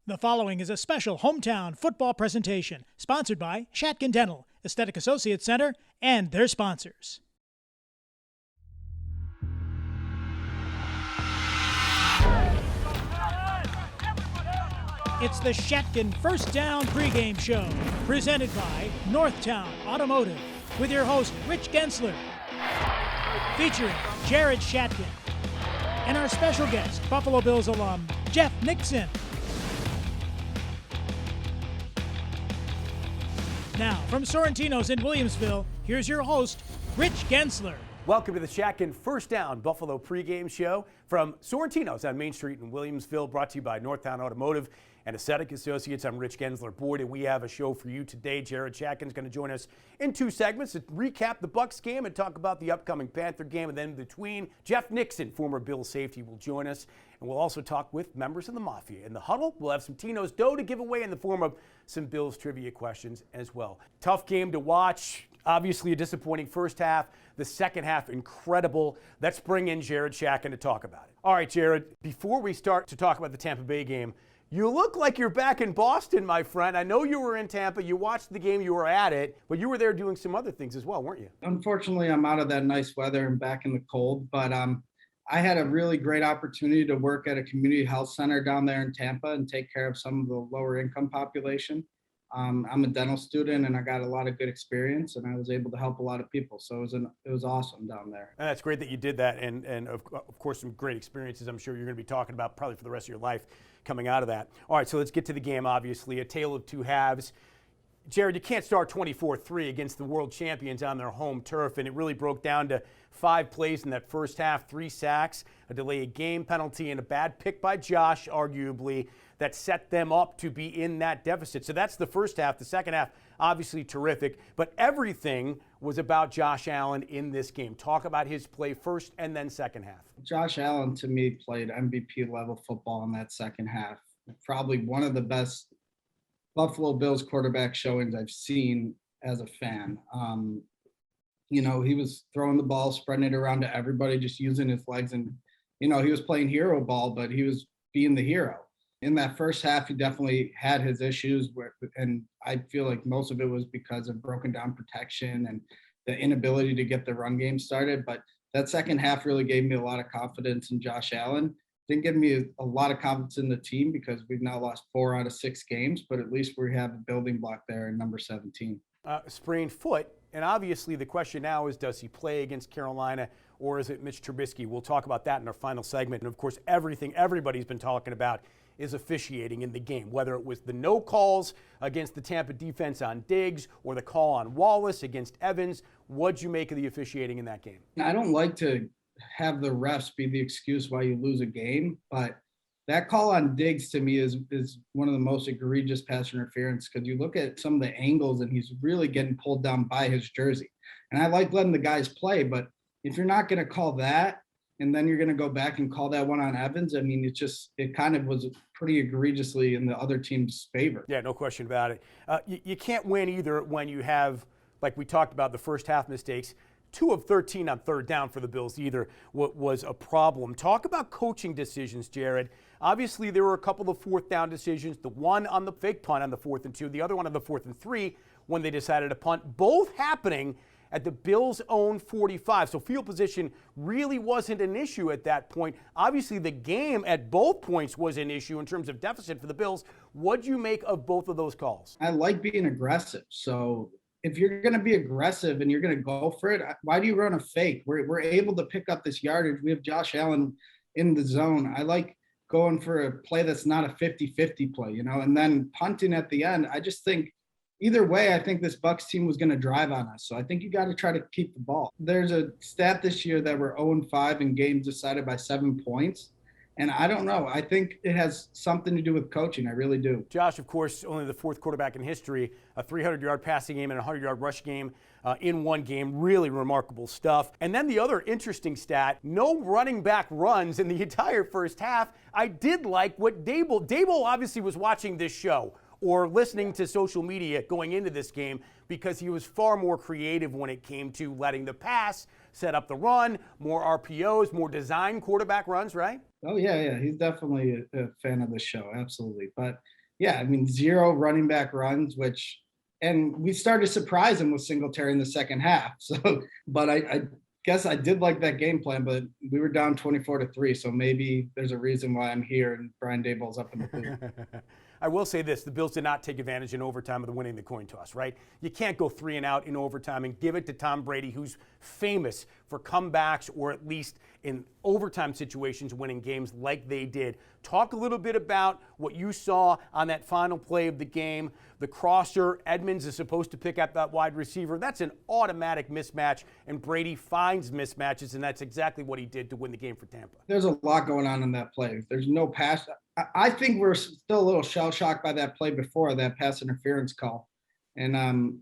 The following is a special hometown football presentation sponsored by Shatkin Dental, Aesthetic Associates Center, and their sponsors. It's the Shatkin First Down pregame show, presented by Northtown Automotive, with your host, Rich Gaenzler, featuring Jared Shatkin, and our special guest, Buffalo Bills alum, Jeff Nixon. Now, from Sorrentino's in Williamsville, here's your host, Rich Gaenzler. Welcome to the Shatkin First Down Buffalo pregame show from Sorrentino's on Main Street in Williamsville, brought to you by Northtown Automotive and Aesthetic Associates. I'm Rich Gaenzler. Boy, do we have a show for you today. Jared Shatkin is going to join us in two segments to recap the Bucs game and talk about the upcoming Panther game. And then in between, Jeff Nixon, former Bills safety, will join us. And we'll also talk with members of the Mafia. In the huddle, we'll have some Tino's dough to give away in the form of some Bills trivia questions as well. Tough game to watch. Obviously a disappointing first half. The second half, incredible. Let's bring in Jared Shatkin to talk about it. All right, Jared, before we start to talk about the Tampa Bay game, you look like you're back in Boston, my friend. I know you were in Tampa. You watched the game. You were at it. But you were there doing some other things as well, weren't you? Unfortunately, I'm out of that nice weather and back in the cold. But I had a really great opportunity to work at a community health center down there in Tampa and take care of some of the lower income population. I'm a dental student and I got a lot of good experience and I was able to help a lot of people. So it was awesome down there. And that's great that you did that. And of course, some great experiences I'm sure you're going to be talking about probably for the rest of your life coming out of that. All right, so let's get to the game, obviously. A tale of two halves. Jared, you can't start 24-3 against the world champions on their home turf, and it really broke down to 5 plays in that first half, 3 sacks, a delayed game penalty, and a bad pick by Josh, arguably, that set them up to be in that deficit. So that's the first half. The second half, obviously terrific, but everything was about Josh Allen in this game. Talk about his play first and then second half. Josh Allen, to me, played MVP-level football in that second half. Probably one of the best Buffalo Bills quarterback showings I've seen as a fan. He was throwing the ball, spreading it around to everybody, just using his legs. And, he was playing hero ball, but he was being the hero. In that first half, he definitely had his issues, and I feel like most of it was because of broken down protection and the inability to get the run game started. But that second half really gave me a lot of confidence in Josh Allen. Didn't give me a lot of confidence in the team because we've now lost 4 out of 6 games, but at least we have a building block there in number 17. Sprained foot, and obviously the question now is, does he play against Carolina or is it Mitch Trubisky? We'll talk about that in our final segment. And of course, everything everybody's been talking about is officiating in the game, whether it was the no calls against the Tampa defense on Diggs or the call on Wallace against Evans. What'd you make of the officiating in that game? I don't like to have the refs be the excuse why you lose a game, but that call on Diggs to me is one of the most egregious pass interference because you look at some of the angles and he's really getting pulled down by his jersey. And I like letting the guys play, but if you're not going to call that and then you're going to go back and call that one on Evans, I mean, it kind of was pretty egregiously in the other team's favor. Yeah, no question about it. You can't win either when you have, like we talked about, the first half mistakes. 2 of 13 on third down for the Bills either was a problem. Talk about coaching decisions, Jared. Obviously, there were a couple of fourth down decisions. The one on the fake punt on the 4th and 2, the other one on the 4th and 3 when they decided to punt, both happening at the Bills' own 45. So field position really wasn't an issue at that point. Obviously, the game at both points was an issue in terms of deficit for the Bills. What'd you make of both of those calls? I like being aggressive. So if you're going to be aggressive and you're going to go for it, why do you run a fake? We're able to pick up this yardage. We have Josh Allen in the zone. I like going for a play that's not a 50-50 play, and then punting at the end. I just think either way, I think this Bucs team was going to drive on us. So I think you got to try to keep the ball. There's a stat this year that we're 0-5 in games decided by 7 points. And I don't know. I think it has something to do with coaching. I really do. Josh, of course, only the 4th quarterback in history, a 300-yard passing game and a 100-yard rush game in one game. Really remarkable stuff. And then the other interesting stat, no running back runs in the entire first half. I did like what Dable obviously was watching this show or listening to social media going into this game because he was far more creative when it came to letting the pass set up the run, more RPOs, more design quarterback runs, right? Oh, yeah. He's definitely a fan of the show. Absolutely. But yeah, I mean, 0 running back runs, and we started to surprise him with Singletary in the second half. So, but I guess I did like that game plan, but we were down 24-3. So maybe there's a reason why I'm here and Brian Daboll's up in the booth. I will say this, the Bills did not take advantage in overtime of the winning the coin toss, right? You can't go 3 and out in overtime and give it to Tom Brady, who's famous for comebacks or at least in overtime situations winning games like they did. Talk a little bit about what you saw on that final play of the game. The crosser, Edmonds is supposed to pick up that wide receiver. That's an automatic mismatch, and Brady finds mismatches, and that's exactly what he did to win the game for Tampa. There's a lot going on in that play. There's no pass. I think we're still a little shell-shocked by that play before that pass interference call. And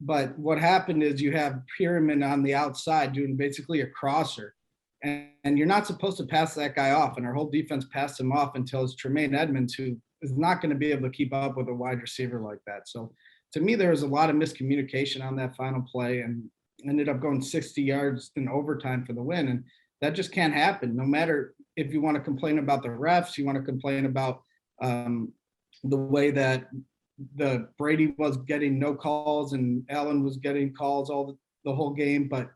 but what happened is you have Pyramid on the outside doing basically a crosser. And you're not supposed to pass that guy off. And our whole defense passed him off until it's Tremaine Edmonds, who is not going to be able to keep up with a wide receiver like that. So to me, there was a lot of miscommunication on that final play and ended up going 60 yards in overtime for the win. And that just can't happen. No matter if you want to complain about the refs, you want to complain about the way that the Brady was getting no calls and Allen was getting calls the whole game. But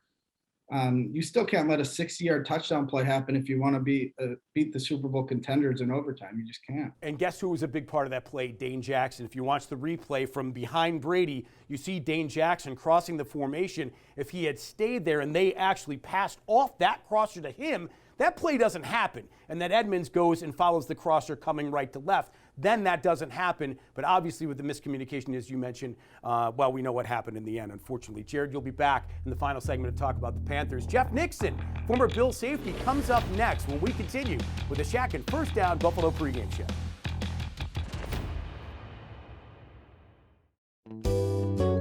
you still can't let a 60-yard touchdown play happen if you want to beat the Super Bowl contenders in overtime. You just can't. And guess who was a big part of that play? Dane Jackson. If you watch the replay from behind Brady, you see Dane Jackson crossing the formation. If he had stayed there and they actually passed off that crosser to him, that play doesn't happen. And that Edmonds goes and follows the crosser coming right to left. Then that doesn't happen. But obviously with the miscommunication, as you mentioned, well, we know what happened in the end, unfortunately. Jared, you'll be back in the final segment to talk about the Panthers. Jeff Nixon, former Bill safety, comes up next when we continue with the Shatkin First Down Buffalo pregame show.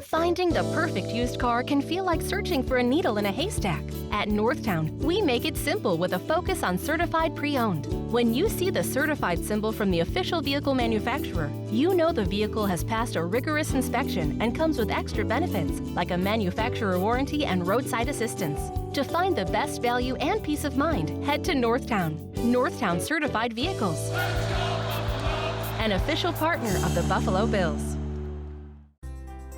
Finding the perfect used car can feel like searching for a needle in a haystack. At Northtown, we make it simple with a focus on certified pre-owned. When you see the certified symbol from the official vehicle manufacturer, you know the vehicle has passed a rigorous inspection and comes with extra benefits like a manufacturer warranty and roadside assistance. To find the best value and peace of mind, head to Northtown. Northtown Certified Vehicles. An official partner of the Buffalo Bills.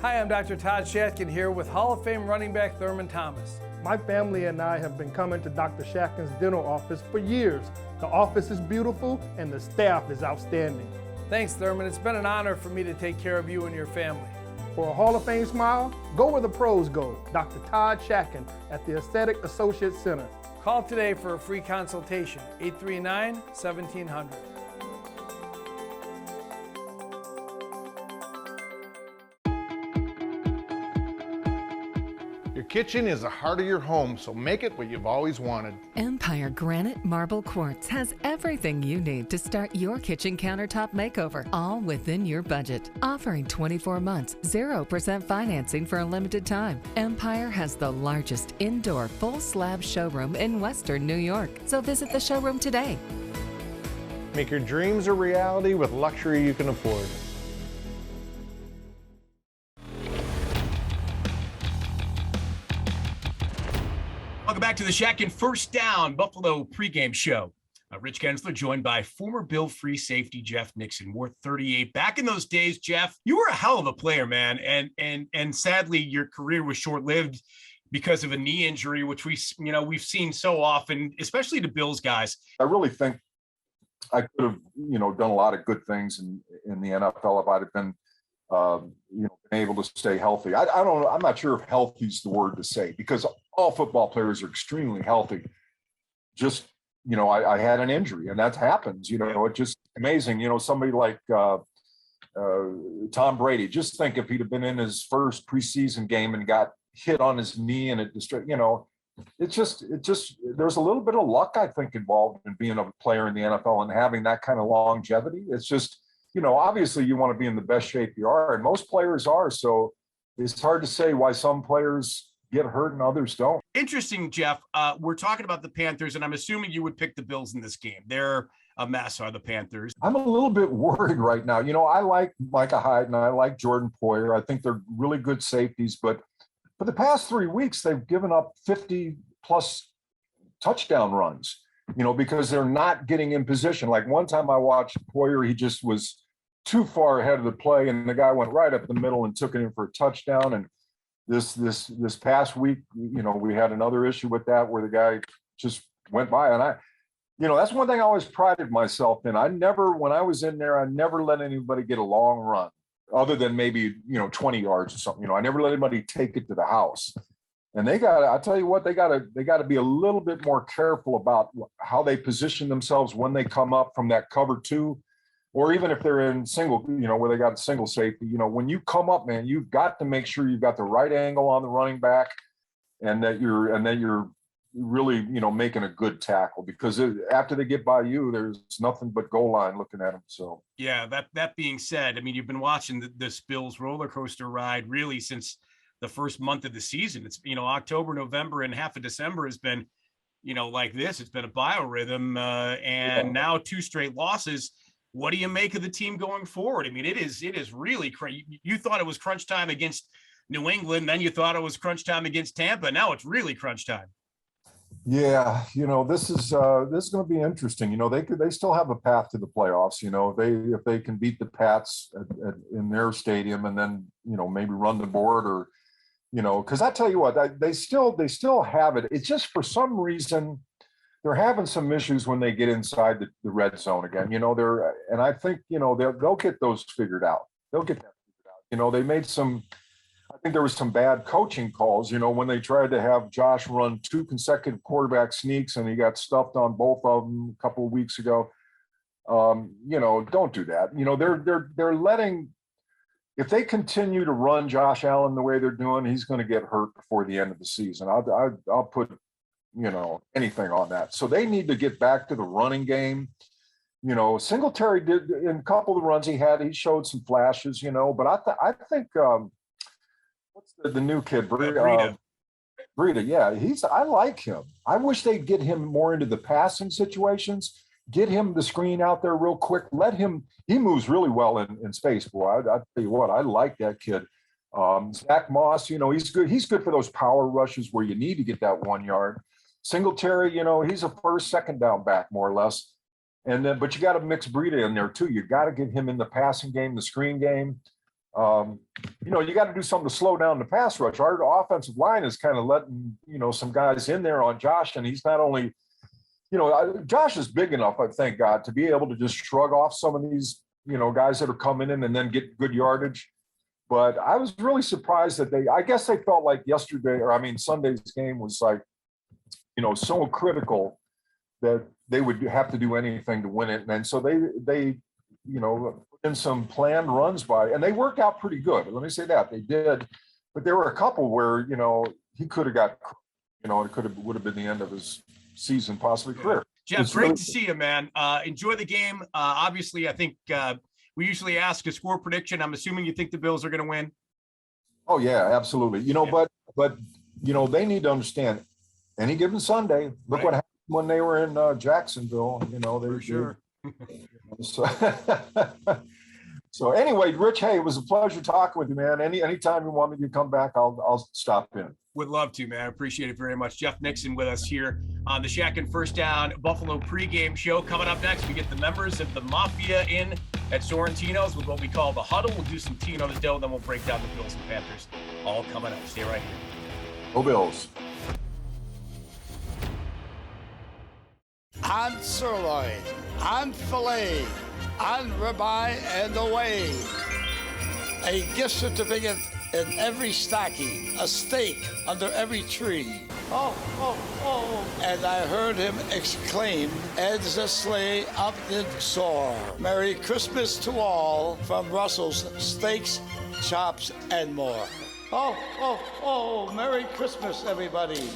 Hi, I'm Dr. Todd Shatkin here with Hall of Fame running back Thurman Thomas. My family and I have been coming to Dr. Shatkin's dental office for years. The office is beautiful and the staff is outstanding. Thanks, Thurman. It's been an honor for me to take care of you and your family. For a Hall of Fame smile, go where the pros go. Dr. Todd Shatkin at the Aesthetic Associates Center. Call today for a free consultation, 839-1700. Your kitchen is the heart of your home, so make it what you've always wanted. Empire Granite Marble Quartz has everything you need to start your kitchen countertop makeover, all within your budget. Offering 24 months, 0% financing for a limited time. Empire has the largest indoor full slab showroom in Western New York, so visit the showroom today. Make your dreams a reality with luxury you can afford. Welcome back to the Shatkin First Down Buffalo pregame show. Rich Gaenzler joined by former Bill free safety Jeff Nixon, wore 38. Back in those days, Jeff, you were a hell of a player, man, and sadly your career was short-lived because of a knee injury, which we've seen so often, especially the Bills guys. I really think I could have, done a lot of good things in the NFL if I'd have been, been able to stay healthy. I don't know. I'm not sure if healthy is the word to say because all football players are extremely healthy. Just, I had an injury and that happens, it's just amazing. Somebody like Tom Brady, just think if he'd have been in his first preseason game and got hit on his knee and it destroyed, it's just there's a little bit of luck, I think, involved in being a player in the NFL and having that kind of longevity. It's just, obviously you want to be in the best shape you are, and most players are. So it's hard to say why some players get hurt and others don't. Interesting, Jeff. We're talking about the Panthers, and I'm assuming you would pick the Bills in this game. They're a mess, are the Panthers. I'm a little bit worried right now. I like Micah Hyde and I like Jordan Poyer. I think they're really good safeties, but for the past 3 weeks, they've given up 50 plus touchdown runs, because they're not getting in position. Like one time I watched Poyer, he just was too far ahead of the play, and the guy went right up the middle and took it in for a touchdown. And this past week, we had another issue with that where the guy just went by. And that's one thing I always prided myself in. When I was in there, I never let anybody get a long run other than maybe, 20 yards or something. I never let anybody take it to the house. And I'll tell you what, they got to be a little bit more careful about how they position themselves when they come up from that cover 2, or even if they're in single, where they got single safety. When you come up, man, you've got to make sure you've got the right angle on the running back, and that you're really, making a good tackle, because after they get by you, there's nothing but goal line looking at them. So yeah, that being said, I mean, you've been watching this Bills roller coaster ride really since the first month of the season. It's, October, November, and half of December has been, like this. It's been a biorhythm, and now 2 straight losses. What do you make of the team going forward? I mean, it is really crazy. You thought it was crunch time against New England, then you thought it was crunch time against Tampa. Now it's really crunch time. Yeah, this is going to be interesting. They still have a path to the playoffs. If they can beat the Pats in their stadium, and then maybe run the board, or because I tell you what, they still have it. It's just for some reason they're having some issues when they get inside the red zone again. And I think they'll get those figured out. They'll get that figured out. They made some. I think there was some bad coaching calls, when they tried to have Josh run 2 consecutive quarterback sneaks, and he got stuffed on both of them a couple of weeks ago. Don't do that. They're letting, if they continue to run Josh Allen the way they're doing, he's going to get hurt before the end of the season. I'll put, anything on that. So they need to get back to the running game. Singletary did in a couple of the runs he showed some flashes, but I think, what's the new kid? Breida. Yeah, I like him. I wish they'd get him more into the passing situations, get him the screen out there real quick. He moves really well in space, boy. I tell you what, I like that kid. Zach Moss, he's good. He's good for those power rushes where you need to get that 1 yard. Singletary, he's a first, second down back, more or less. And then, but you got to mix Breida in there too. You got to get him in the passing game, the screen game. You got to do something to slow down the pass rush. Our offensive line is kind of letting, some guys in there on Josh, and he's not only, Josh is big enough, I thank God, to be able to just shrug off some of these, guys that are coming in and then get good yardage. But I was really surprised that I guess they felt like Sunday's game was like, so critical that they would have to do anything to win it. And so they in some planned runs and they worked out pretty good. Let me say that they did, but there were a couple where, he could have got, it would have been the end of his season, possibly career. Jeff, great to see you, man. Enjoy the game. Obviously, I think we usually ask a score prediction. I'm assuming you think the Bills are going to win. Oh yeah, absolutely. But they need to understand any given Sunday, look what happened when they were in Jacksonville, For sure. So anyway, Rich, hey, it was a pleasure talking with you, man. Anytime you want me to come back, I'll stop in. Would love to, man. I appreciate it very much. Jeff Nixon with us here on the Shatkin First Down Buffalo pregame show. Coming up next, we get the members of the Mafia in at Sorrentino's with what we call the huddle. We'll do some tea on the dough, then we'll break down the Bills and Panthers. All coming up. Stay right here. Go Bills. On sirloin, on filet, on ribeye and away. A gift certificate in every stocking, a steak under every tree. Oh, oh, oh. And I heard him exclaim as the sleigh up did soar. Merry Christmas to all from Russell's Steaks, Chops, and more. Oh, oh, oh, Merry Christmas, everybody.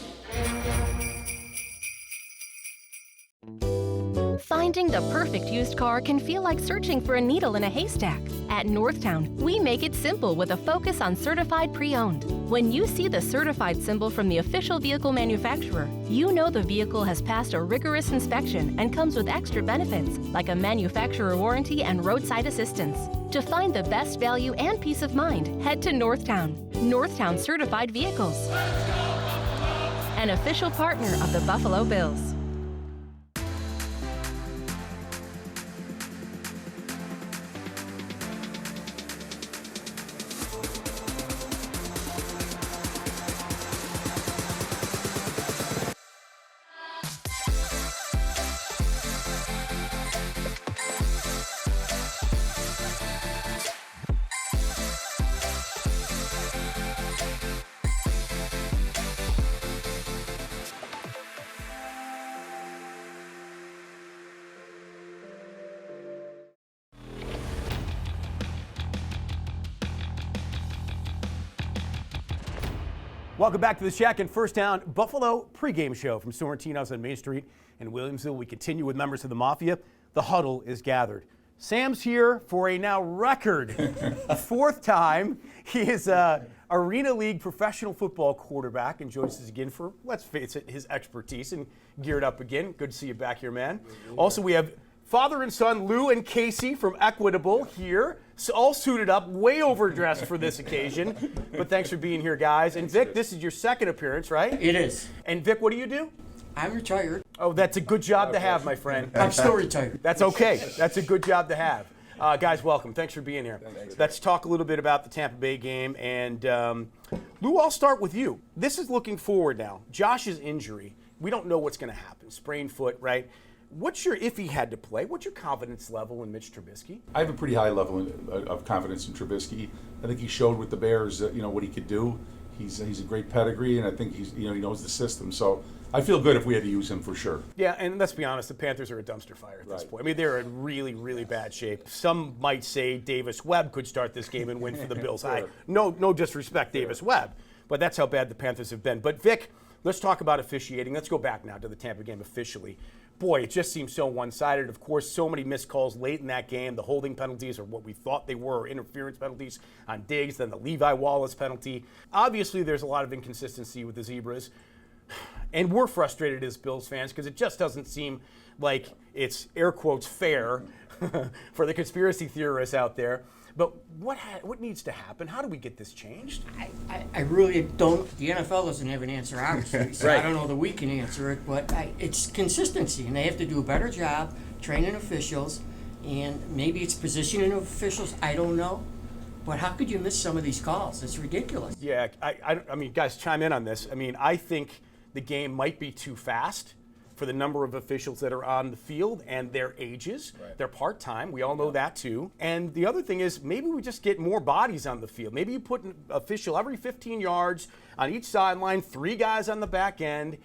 Finding the perfect used car can feel like searching for a needle in a haystack. At Northtown, we make it simple with a focus on certified pre-owned. When you see the certified symbol from the official vehicle manufacturer, you know the vehicle has passed a rigorous inspection and comes with extra benefits like a manufacturer warranty and roadside assistance. To find the best value and peace of mind, head to Northtown. Northtown Certified Vehicles. an official partner of the Buffalo Bills. Welcome back to the Shatkin First Down Buffalo pregame show from Sorrentino's on Main Street in Williamsville. We continue with members of the Mafia. The huddle is gathered. Sam's here for a now record fourth time. He is a Arena League professional football quarterback and joins us again for, let's face it, his expertise, and geared up again. Good to see you back here, man. Also, we have father and son Lou and Casey from Equitable here, all suited up, way overdressed for this occasion. But thanks for being here, guys. And Vic, this is your second appearance, right? It is. And Vic, what do you do? I'm retired. Oh, that's a good job to have, my friend. I'm still retired. That's okay. That's a good job to have. Guys, welcome. Thanks for being here. Let's talk a little bit about the Tampa Bay game. And Lou, I'll start with you. This is looking forward now. Josh's injury, we don't know what's going to happen. Sprained foot, right? What's your, if he had to play, what's your confidence level in Mitch Trubisky? I have a pretty high level of confidence in Trubisky. I think he showed with the Bears, what he could do. He's a great pedigree, and I think he knows the system. So I feel good if we had to use him for sure. Yeah, and let's be honest, the Panthers are a dumpster fire at this point. I mean, they're in really, really bad shape. Some might say Davis Webb could start this game and win for the Bills. Sure. No disrespect, Davis Webb, but that's how bad the Panthers have been. But Vic, let's talk about officiating. Let's go back now to the Tampa game officially. Boy, it just seems so one-sided. Of course, so many missed calls late in that game. The holding penalties are what we thought they were, interference penalties on Diggs, then the Levi Wallace penalty. Obviously, there's a lot of inconsistency with the Zebras. And we're frustrated as Bills fans because it just doesn't seem like it's, air quotes, fair for the conspiracy theorists out there. But what needs to happen? How do we get this changed? I really don't. The NFL doesn't have an answer, obviously. So I don't know that we can answer it, but it's consistency, and they have to do a better job training officials, and maybe it's positioning of officials. I don't know. But how could you miss some of these calls? It's ridiculous. Yeah, I mean, guys, chime in on this. I mean, I think the game might be too fast for the number of officials that are on the field and their ages. They're part-time. We all know that too. And the other thing is maybe we just get more bodies on the field. Maybe you put an official every 15 yards on each sideline, 3 guys on the back end.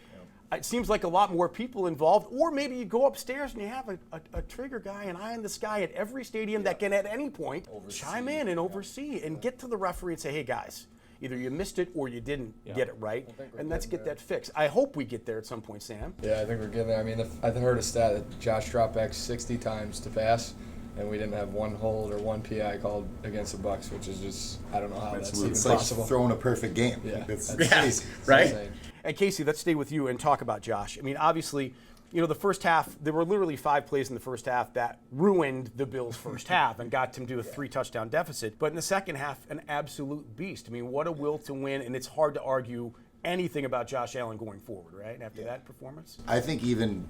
It seems like a lot more people involved. Or maybe you go upstairs and you have a trigger guy, an eye in the sky at every stadium that can at any point chime in and oversee and get to the referee and say, hey guys, either you missed it or you didn't get it right, and let's get that fixed. I hope we get there at some point, Sam. Yeah, I think we're getting there. I mean, I heard a stat that Josh dropped back 60 times to pass, and we didn't have one hold or one PI called against the Bucs, which is just, I don't know how that's even possible. Like throwing a perfect game. Yeah, that's crazy, right? And Casey, let's stay with you and talk about Josh. I mean, obviously, the first half, there were literally 5 plays in the first half that ruined the Bills' first half and got them to a 3-touchdown deficit. But in the second half, an absolute beast. I mean, what a will to win, and it's hard to argue anything about Josh Allen going forward, right, after that performance? I think even,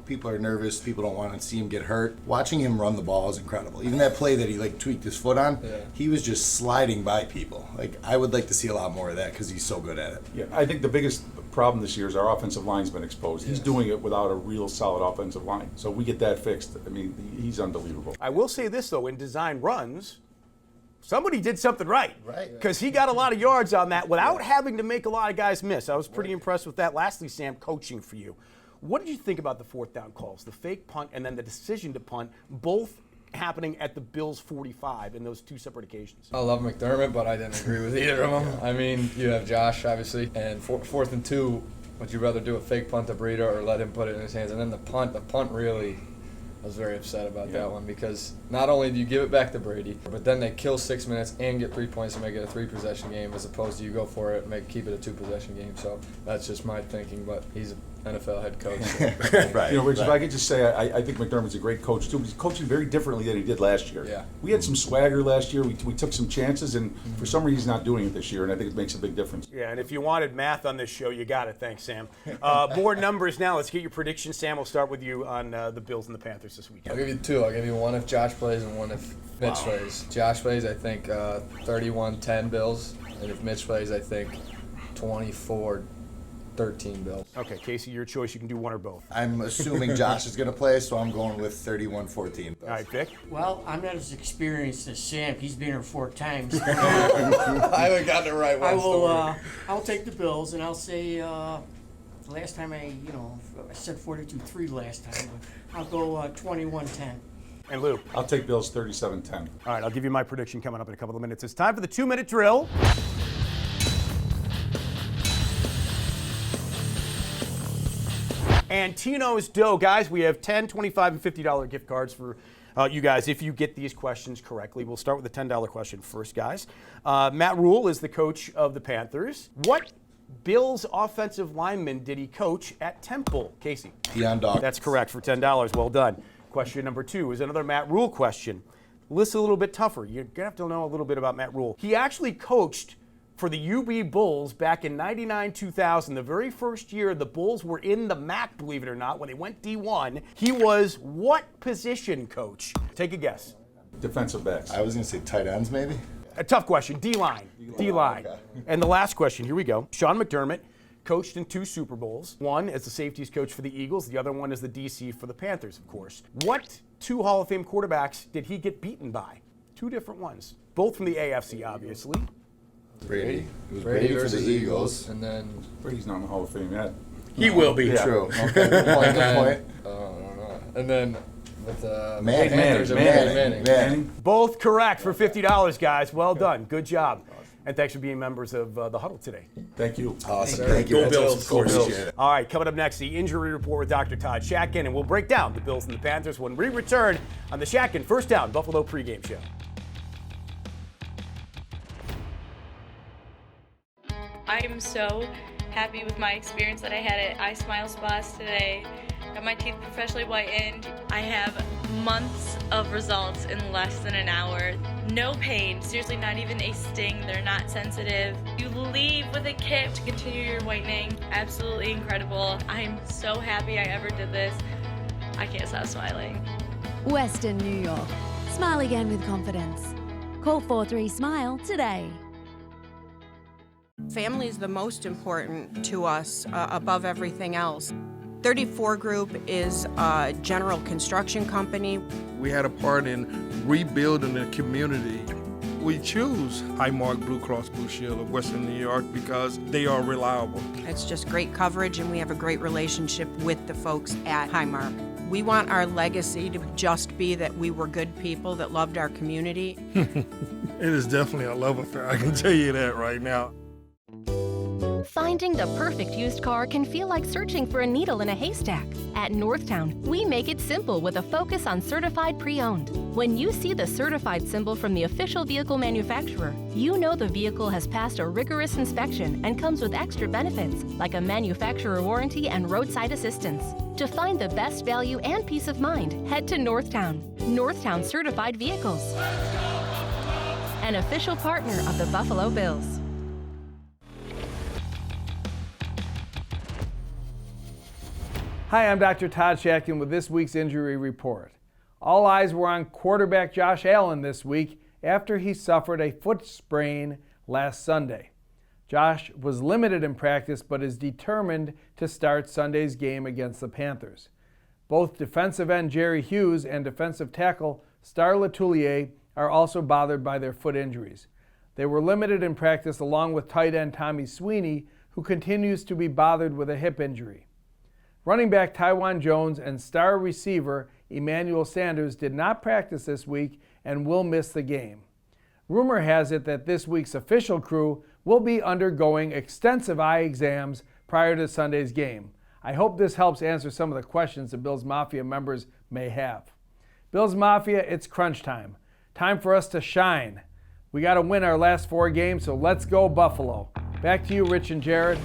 people are nervous. People don't want to see him get hurt. Watching him run the ball is incredible. Even that play that he tweaked his foot on, he was just sliding by people. I would like to see a lot more of that because he's so good at it. Yeah, I think the biggest problem this year is our offensive line's been exposed. He's doing it without a real solid offensive line. So we get that fixed. I mean, he's unbelievable. I will say this, though, in design runs, somebody did something right. Because he got a lot of yards on that without having to make a lot of guys miss. I was pretty impressed with that. Lastly, Sam, coaching for you. What did you think about the 4th down calls, the fake punt and then the decision to punt, both happening at the Bills' 45 in those 2 separate occasions? I love McDermott, but I didn't agree with either of them. I mean, you have Josh, obviously, and 4th and 2, would you rather do a fake punt to Breida or let him put it in his hands? And then the punt really, I was very upset about that one because not only do you give it back to Brady, but then they kill 6 minutes and get 3 points and make it a 3-possession game as opposed to you go for it and keep it a 2-possession game. So that's just my thinking, but he's NFL head coach. Right. You know, Rich, right. if I could just say, I think McDermott's a great coach too. He's coaching very differently than he did last year. Yeah. We had some swagger last year. We took some chances, and for some reason he's not doing it this year, and I think it makes a big difference. Yeah, and if you wanted math on this show, you got it. Thanks, Sam. Board numbers now. Let's get your predictions. Sam, we'll start with you on the Bills and the Panthers this weekend. I'll give you two. I'll give you one if Josh plays and one if Mitch plays. Josh plays, I think 31-10 Bills, and if Mitch plays, I think 24-13 Bills. Okay, Casey, your choice. You can do one or both. I'm assuming Josh is going to play, so I'm going with 31-14. All right, Vic. Well, I'm not as experienced as Sam. He's been here 4 times. I haven't gotten it right once. I'll take the Bills, and I'll say last time I said 42-3 last time, but I'll go 21-10. And Lou. I'll take Bills 37-10. All right, I'll give you my prediction coming up in a couple of minutes. It's time for the 2-minute drill. And Tino's Dough, guys, we have $10, $25, and $50 gift cards for you guys if you get these questions correctly. We'll start with the $10 question first, guys. Matt Rule is the coach of the Panthers. What Bills offensive lineman did he coach at Temple? Casey. Deion Dawkins. That's correct for $10. Well done. Question number 2 is another Matt Rule question. List a little bit tougher. You're going to have to know a little bit about Matt Rule. He actually coached for the UB Bulls back in 99-2000, the very first year the Bulls were in the MAC, believe it or not, when they went D1. He was what position coach? Take a guess. Defensive backs. I was going to say tight ends, maybe. A tough question. D-line. D-line. Okay. And the last question, here we go. Sean McDermott coached in 2 Super Bowls. One as the safeties coach for the Eagles. The other one as the DC for the Panthers, of course. What 2 Hall of Fame quarterbacks did he get beaten by? 2 different ones. Both from the AFC, obviously. Brady. It was Brady for the Eagles. And then Brady's not in the Hall of Fame yet. He will be. Yeah. True. Okay. Good point. And then with the Manning. Both correct for $50, guys. Well done. Good job. And thanks for being members of the Huddle today. Thank you. Awesome. Thank you. Go Bills, of course. Appreciate it. All right, coming up next, the injury report with Dr. Todd Shatkin, and we'll break down the Bills and the Panthers when we return on the Shatkin First Down Buffalo pregame show. I am so happy with my experience that I had at I Smile Spas today. Got my teeth professionally whitened. I have months of results in less than an hour. No pain, seriously not even a sting. They're not sensitive. You leave with a kit to continue your whitening. Absolutely incredible. I'm so happy I ever did this. I can't stop smiling. Western New York. Smile again with confidence. Call 43-SMILE today. Family is the most important to us above everything else. 34 Group is a general construction company. We had a part in rebuilding the community. We choose Highmark Blue Cross Blue Shield of Western New York because they are reliable. It's just great coverage, and we have a great relationship with the folks at Highmark. We want our legacy to just be that we were good people that loved our community. It is definitely a love affair, I can tell you that right now. Finding the perfect used car can feel like searching for a needle in a haystack. At Northtown, we make it simple with a focus on certified pre-owned. When you see the certified symbol from the official vehicle manufacturer, you know the vehicle has passed a rigorous inspection and comes with extra benefits like a manufacturer warranty and roadside assistance. To find the best value and peace of mind, head to Northtown. Northtown Certified Vehicles. An official partner of the Buffalo Bills. Hi, I'm Dr. Todd Shatkin with this week's injury report. All eyes were on quarterback Josh Allen this week after he suffered a foot sprain last Sunday. Josh was limited in practice but is determined to start Sunday's game against the Panthers. Both defensive end Jerry Hughes and defensive tackle Star Latulier are also bothered by their foot injuries. They were limited in practice along with tight end Tommy Sweeney, who continues to be bothered with a hip injury. Running back Tywan Jones and star receiver Emmanuel Sanders did not practice this week and will miss the game. Rumor has it that this week's official crew will be undergoing extensive eye exams prior to Sunday's game. I hope this helps answer some of the questions the Bills Mafia members may have. Bills Mafia, it's crunch time. Time for us to shine. We got to win our last 4 games, so let's go Buffalo. Back to you, Rich and Jared.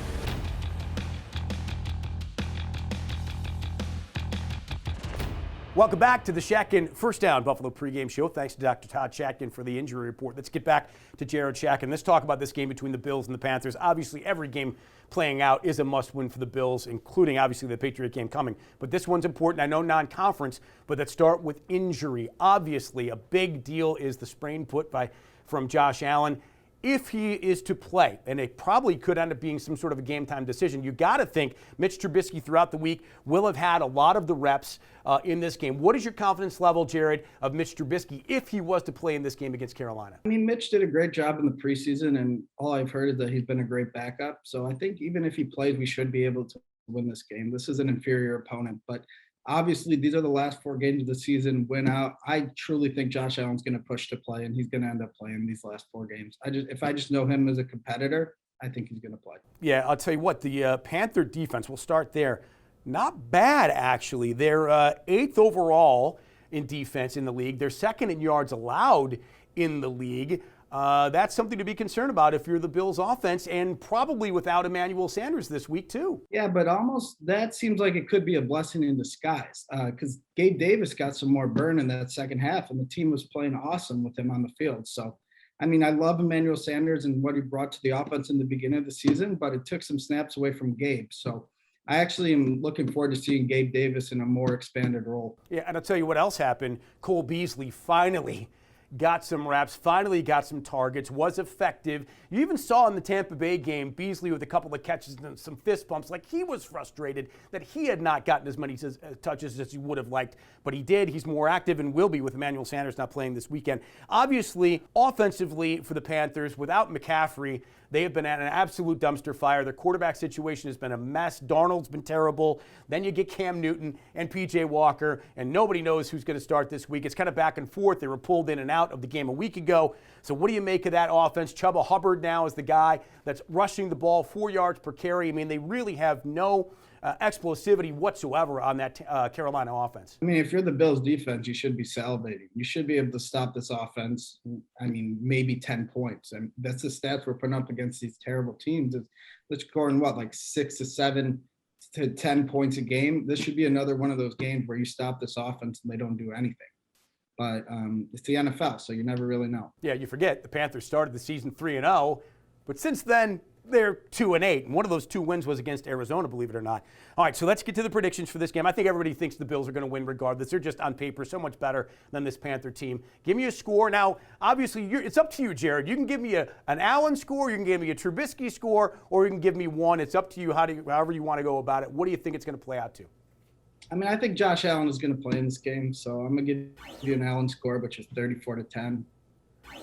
Welcome back to the Shatkin First Down Buffalo pregame show. Thanks to Dr. Todd Shatkin for the injury report. Let's get back to Jared Shatkin. Let's talk about this game between the Bills and the Panthers. Obviously, every game playing out is a must-win for the Bills, including, obviously, the Patriot game coming. But this one's important. I know non-conference, but let's start with injury. Obviously, a big deal is the sprain put from Josh Allen. If he is to play, and it probably could end up being some sort of a game-time decision, you got to think Mitch Trubisky throughout the week will have had a lot of the reps in this game. What is your confidence level, Jared, of Mitch Trubisky if he was to play in this game against Carolina? I mean, Mitch did a great job in the preseason, and all I've heard is that he's been a great backup. So I think even if he plays, we should be able to win this game. This is an inferior opponent, but obviously, these are the last 4 games of the season. Win out. I truly think Josh Allen's going to push to play, and he's going to end up playing these last 4 games. If I just know him as a competitor, I think he's going to play. Yeah, I'll tell you what, the Panther defense, we'll start there. Not bad, actually. They're 8th overall in defense in the league. They're 2nd in yards allowed in the league. That's something to be concerned about if you're the Bills offense, and probably without Emmanuel Sanders this week too. Yeah, but almost that seems like it could be a blessing in disguise because Gabe Davis got some more burn in that second half, and the team was playing awesome with him on the field. So, I mean, I love Emmanuel Sanders and what he brought to the offense in the beginning of the season, but it took some snaps away from Gabe. So I actually am looking forward to seeing Gabe Davis in a more expanded role. Yeah, and I'll tell you what else happened. Cole Beasley finally got some reps, finally got some targets, was effective. You even saw in the Tampa Bay game, Beasley with a couple of catches and some fist bumps, like he was frustrated that he had not gotten as many touches as he would have liked, but he did. He's more active and will be with Emmanuel Sanders not playing this weekend. Obviously, offensively for the Panthers, without McCaffrey, they have been at an absolute dumpster fire. Their quarterback situation has been a mess. Darnold's been terrible. Then you get Cam Newton and P.J. Walker, and nobody knows who's going to start this week. It's kind of back and forth. They were pulled in and out of the game a week ago. So what do you make of that offense? Chuba Hubbard now is the guy that's rushing the ball 4 yards per carry. I mean, they really have no explosivity whatsoever on that Carolina offense. I mean, if you're the Bills defense, you should be salivating. You should be able to stop this offense. I mean, maybe 10 points. And that's the stats we're putting up against these terrible teams. They're scoring, like 6 to 7 to 10 points a game. This should be another one of those games where you stop this offense and they don't do anything. But it's the NFL, so you never really know. Yeah, you forget the Panthers started the season 3-0, but since then, they're 2-8, and one of those 2 wins was against Arizona, believe it or not. All right, so let's get to the predictions for this game. I think everybody thinks the Bills are going to win regardless. They're just on paper so much better than this Panther team. Give me a score. Now, obviously, it's up to you, Jared. You can give me an Allen score, you can give me a Trubisky score, or you can give me one. It's up to you, however you want to go about it. What do you think it's going to play out to? I mean, I think Josh Allen is going to play in this game, so I'm going to give you an Allen score, which is 34-10.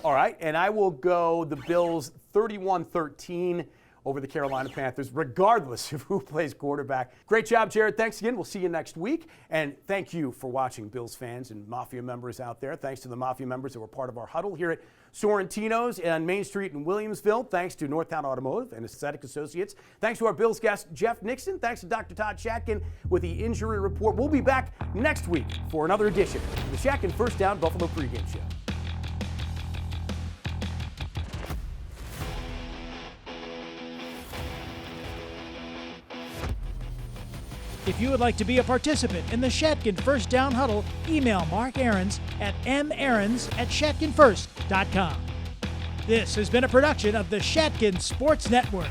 All right, and I will go the Bills 31-13 over the Carolina Panthers, regardless of who plays quarterback. Great job, Jared. Thanks again. We'll see you next week. And thank you for watching, Bills fans and Mafia members out there. Thanks to the Mafia members that were part of our huddle here at Sorrentino's on Main Street in Williamsville. Thanks to Northtown Automotive and Aesthetic Associates. Thanks to our Bills guest, Jeff Nixon. Thanks to Dr. Todd Shatkin with the injury report. We'll be back next week for another edition of the Shatkin First Down Buffalo pregame show. If you would like to be a participant in the Shatkin First Down Huddle, email Mark Aarons at maarons@shatkinfirst.com. This has been a production of the Shatkin Sports Network.